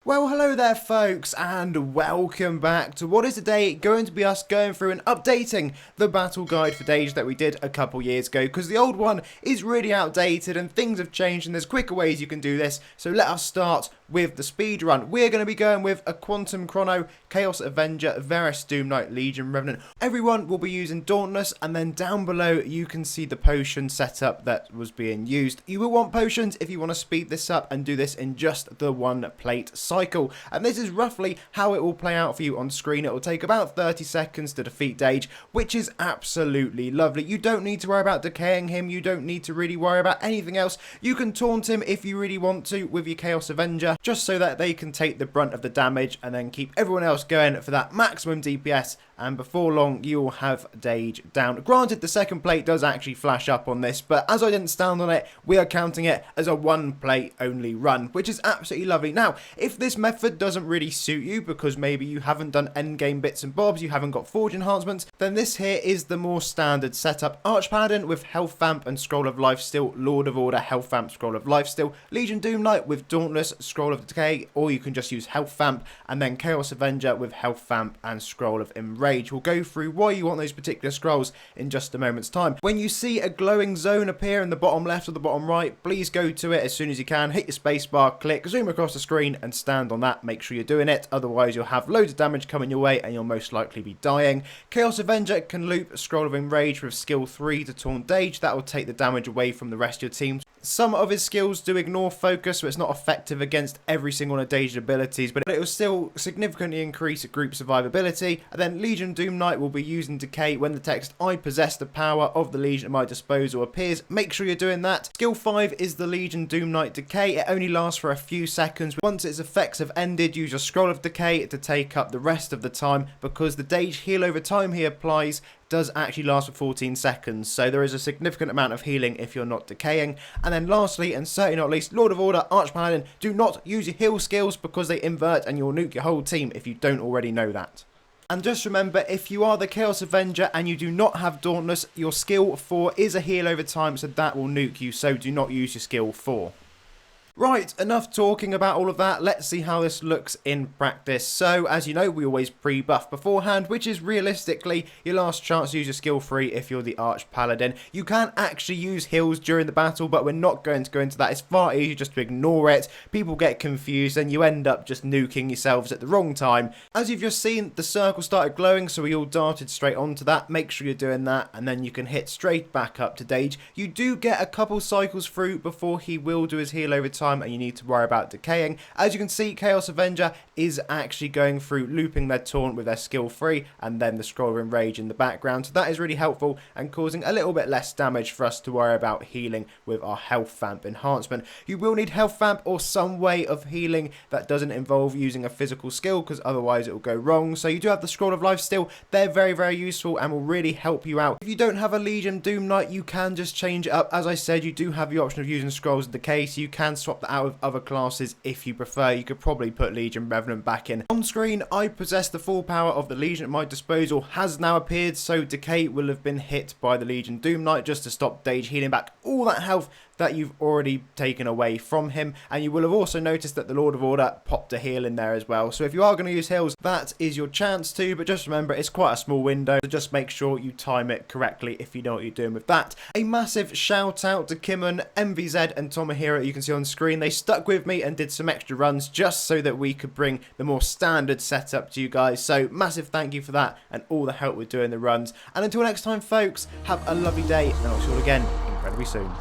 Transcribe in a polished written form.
Well, hello there folks, and welcome back to what is today going to be us going through and updating the battle guide for Dage that we did a couple years ago, because the old one is really outdated and things have changed and there's quicker ways you can do this. So let us start with the speed run. We're going to be going with a Quantum Chrono, Chaos Avenger, Varus Doom Knight, Legion Revenant. Everyone will be using Dauntless, and then down below you can see the potion setup that was being used. You will want potions if you want to speed this up and do this in just the one plate cycle, and this is roughly how it will play out for you on screen. It will take about 30 seconds to defeat Dage, which is absolutely lovely. You don't need to worry about decaying him, you don't need to really worry about anything else. You can taunt him if you really want to with your Chaos Avenger, just so that they can take the brunt of the damage and then keep everyone else going for that maximum DPS, and before long you will have Dage down. Granted, the second plate does actually flash up on this, but as I didn't stand on it, we are counting it as a one plate only run, which is absolutely lovely. Now, if this method doesn't really suit you because maybe you haven't done endgame bits and bobs, you haven't got forge enhancements, then this here is the more standard setup. Arch Paladin with Health Vamp and Scroll of Lifesteal, Lord of Order, Health Vamp, Scroll of Lifesteal, Legion Doom Knight with Dauntless, Scroll of Decay, or you can just use Health Vamp, and then Chaos Avenger with Health Vamp and Scroll of Enrage. We'll go through why you want those particular scrolls in just a moment's time. When you see a glowing zone appear in the bottom left or the bottom right, please go to it as soon as you can, hit your spacebar, click, zoom across the screen and stand on that. Make sure you're doing it, otherwise you'll have loads of damage coming your way and you'll most likely be dying. Chaos Avenger can loop Scroll of Enrage with skill 3 to taunt Dage. That will take the damage away from the rest of your team. Some of his skills do ignore focus, so it's not effective against every single one of Dage's abilities, but it will still significantly increase group survivability. And then Legion Doom Knight will be using Decay when the text "I possess the power of the Legion at my disposal" appears. Make sure you're doing that. Skill 5 is the Legion Doom Knight Decay. It only lasts for a few seconds. Once its effects have ended, use your Scroll of Decay to take up the rest of the time, because the Dage heal over time he applies does actually last for 14 seconds, so there is a significant amount of healing if you're not decaying. And then lastly, and certainly not least, Lord of Order, Arch Paladin, do not use your heal skills because they invert and you'll nuke your whole team if you don't already know that. And just remember, if you are the Chaos Avenger and you do not have Dauntless, your skill 4 is a heal over time, so that will nuke you, so do not use your skill 4. Right, enough talking about all of that. Let's see how this looks in practice. So, as you know, we always pre-buff beforehand, which is realistically your last chance to use your skill 3 if you're the Arch Paladin. You can actually use heals during the battle, but we're not going to go into that. It's far easier just to ignore it. People get confused and you end up just nuking yourselves at the wrong time. As you've just seen, the circle started glowing, so we all darted straight onto that. Make sure you're doing that, and then you can hit straight back up to Dage. You do get a couple cycles through before he will do his heal over time, and you need to worry about decaying. As you can see, Chaos Avenger is actually going through looping their taunt with their skill 3 and then the Scroll of Enrage in the background, so that is really helpful and causing a little bit less damage for us to worry about healing with our Health Vamp enhancement. You will need Health Vamp or some way of healing that doesn't involve using a physical skill, because otherwise it will go wrong. So you do have the Scroll of Life still. They're very useful and will really help you out. If you don't have a Legion Doom Knight, you can just change it up. As I said, you do have the option of using Scrolls of Decay, so you can swap that out with other classes if you prefer. You could probably put Legion Revenant back in. On screen, I possess the full power of the Legion at my disposal has now appeared, so Decay will have been hit by the Legion Doom Knight just to stop Dage healing back all that health that you've already taken away from him. And you will have also noticed that the Lord of Order popped a heal in there as well. So if you are going to use heals, that is your chance to, but just remember it's quite a small window, so just make sure you time it correctly if you know what you're doing with that. A massive shout out to Kimon, MVZ and Tomohiro, you can see on screen. They stuck with me and did some extra runs just so that we could bring the more standard setup to you guys. So massive thank you for that and all the help with doing the runs. And until next time folks, have a lovely day and I'll see you all again incredibly soon.